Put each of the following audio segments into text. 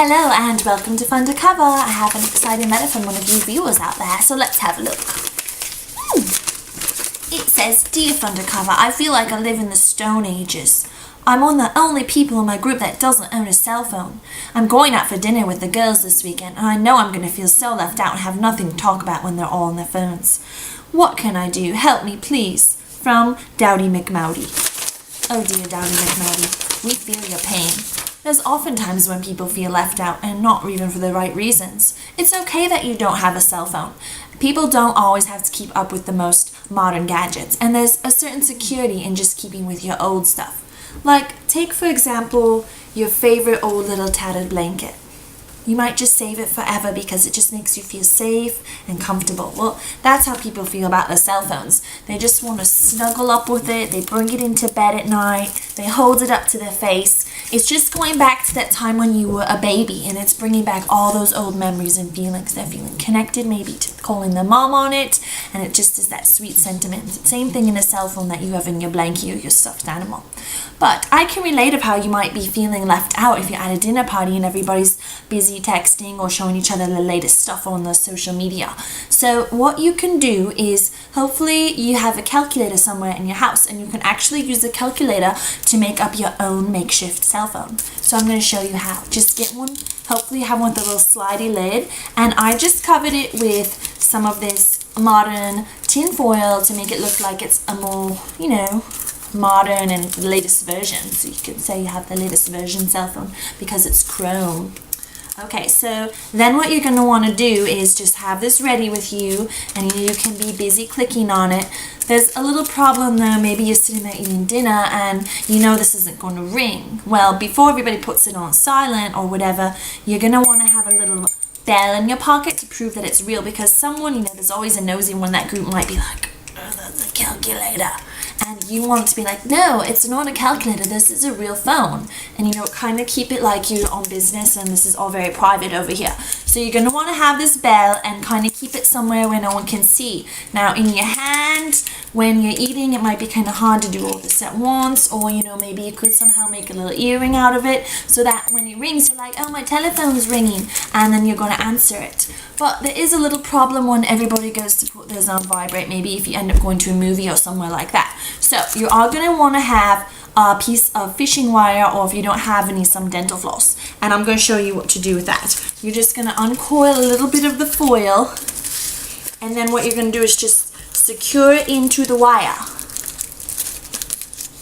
Hello and welcome to Fundercover. I have an exciting letter from one of you viewers out there, so let's have a look. It says, Dear Fundercover, I feel like I live in the Stone Ages. I'm one of the only people in my group that doesn't own a cell phone. I'm going out for dinner with the girls this weekend, and I know I'm going to feel so left out and have nothing to talk about when they're all on their phones. What can I do? Help me, please. From Dowdy McMowdy. Oh dear, Dowdy McMowdy, we feel your pain. There's often times when people feel left out and not even for the right reasons. It's okay that you don't have a cell phone. People don't always have to keep up with the most modern gadgets, and there's a certain security in just keeping with your old stuff. Like, take for example, your favorite old little tattered blanket. You might just save it forever because it just makes you feel safe and comfortable. Well, that's how people feel about their cell phones. They just want to snuggle up with it, they bring it into bed at night, they hold it up to their face. It's just going back to that time when you were a baby, and it's bringing back all those old memories and feelings. They're feeling connected maybe to calling their mom on it, and it just is that sweet sentiment. Same thing in a cell phone that you have in your blankie or your stuffed animal. But I can relate of how you might be feeling left out if you're at a dinner party and everybody's busy texting or showing each other the latest stuff on the social media. So what you can do is, hopefully you have a calculator somewhere in your house, and you can actually use the calculator to make up your own makeshift cell phone. So I'm going to show you how. Just get one, hopefully you have one with a little slidey lid, and I just covered it with some of this modern tin foil to make it look like it's a more, modern and the latest version. So you can say you have the latest version cell phone because it's chrome. Okay, so then what you're going to want to do is just have this ready with you, and you can be busy clicking on it. There's a little problem though. Maybe you're sitting there eating dinner and you know this isn't going to ring. Well, before everybody puts it on silent or whatever, you're going to want to have a little bell in your pocket to prove that it's real, because someone, there's always a nosy one in that group might be like, oh, that's a calculator. And you want to be like, no, it's not a calculator, this is a real phone. And kind of keep it like you're on business and this is all very private over here. So you're going to want to have this bell and kind of keep it somewhere where no one can see. Now in your hand, when you're eating, it might be kind of hard to do all this at once, or maybe you could somehow make a little earring out of it so that when it rings, you're like, oh, my telephone's ringing, and then you're going to answer it. But there is a little problem when everybody goes to put theirs on vibrate, maybe if you end up going to a movie or somewhere like that. So you are going to want to have a piece of fishing wire, or if you don't have any, some dental floss. And I'm going to show you what to do with that. You're just going to uncoil a little bit of the foil, and then what you're going to do is just secure it into the wire.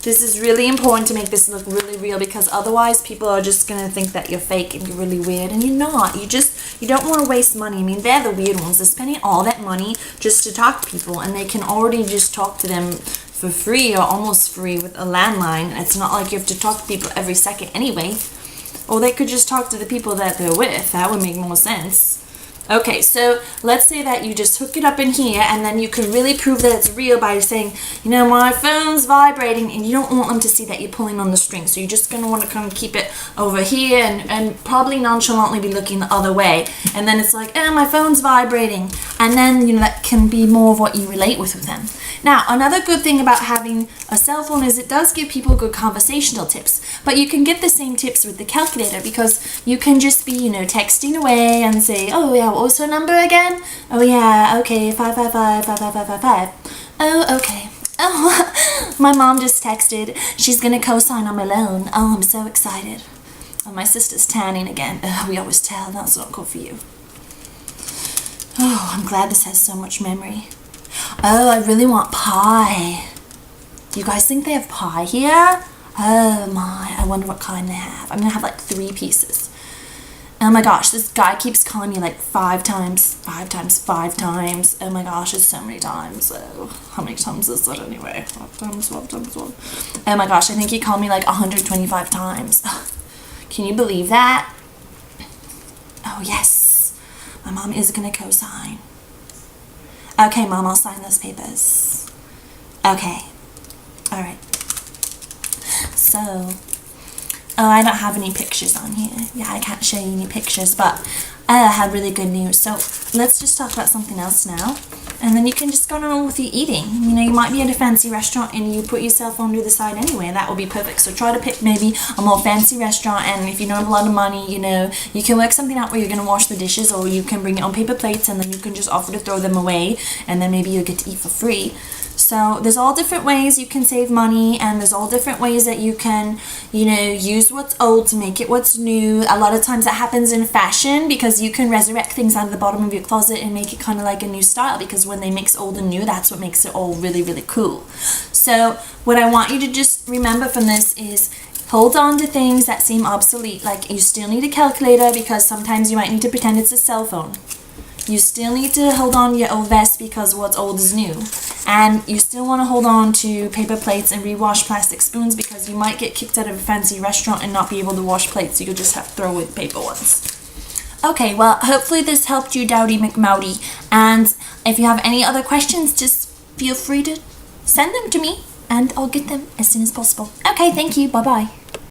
This is really important to make this look really real, because otherwise people are just going to think that you're fake and you're really weird, and you're not. You don't want to waste money. I mean, they're the weird ones. They're spending all that money just to talk to people, and they can already just talk to them for free or almost free with a landline. It's not like you have to talk to people every second anyway. Or they could just talk to the people that they're with. That would make more sense. Okay, so let's say that you just hook it up in here, and then you can really prove that it's real by saying, my phone's vibrating, and you don't want them to see that you're pulling on the string. So you're just going to want to kind of keep it over here and probably nonchalantly be looking the other way. And then it's like, oh, my phone's vibrating. And then, that can be more of what you relate with them. Now, another good thing about having a cell phone is it does give people good conversational tips. But you can get the same tips with the calculator, because you can just be, texting away and say, oh, yeah, what was her number again? Oh, yeah, okay, 555. Oh, okay. Oh, my mom just texted. She's going to co-sign on my loan. Oh, I'm so excited. Oh, my sister's tanning again. Oh, we always tell. That's not good for you. Oh, I'm glad this has so much memory. Oh, I really want pie. Do you guys think they have pie here? Oh my, I wonder what kind they have. I'm gonna have like 3 pieces. Oh my gosh, this guy keeps calling me like 5 times. Oh my gosh, it's so many times. Oh, how many times is that anyway? 5 times. Oh my gosh, I think he called me like 125 times. Can you believe that? Oh yes, my mom is gonna co-sign. Okay, Mom, I'll sign those papers. Okay. Alright. So, oh, I don't have any pictures on here. Yeah, I can't show you any pictures, but I have really good news. So, let's just talk about something else now. and then you can just go on with your eating. You know, you might be at a fancy restaurant and you put your cell phone to the side anyway, and that will be perfect. So try to pick maybe a more fancy restaurant, and if you don't have a lot of money, you know, you can work something out where you're going to wash the dishes, or you can bring it on paper plates and then you can just offer to throw them away, and then maybe you'll get to eat for free. So there's all different ways you can save money, and there's all different ways that you can, you know, use what's old to make it what's new. A lot of times that happens in fashion, because you can resurrect things out of the bottom of your closet and make it kind of like a new style, because when they mix old and new, that's what makes it all really, really cool. So what I want you to just remember from this is hold on to things that seem obsolete. Like, you still need a calculator because sometimes you might need to pretend it's a cell phone. You still need to hold on to your old vest because what's old is new. And you still want to hold on to paper plates and rewash plastic spoons, because you might get kicked out of a fancy restaurant and not be able to wash plates, so you'll just have to throw away the paper ones. Okay, well, hopefully this helped you, Dowdy McMowdy. And if you have any other questions, just feel free to send them to me, and I'll get them as soon as possible. Okay, thank you. Bye-bye.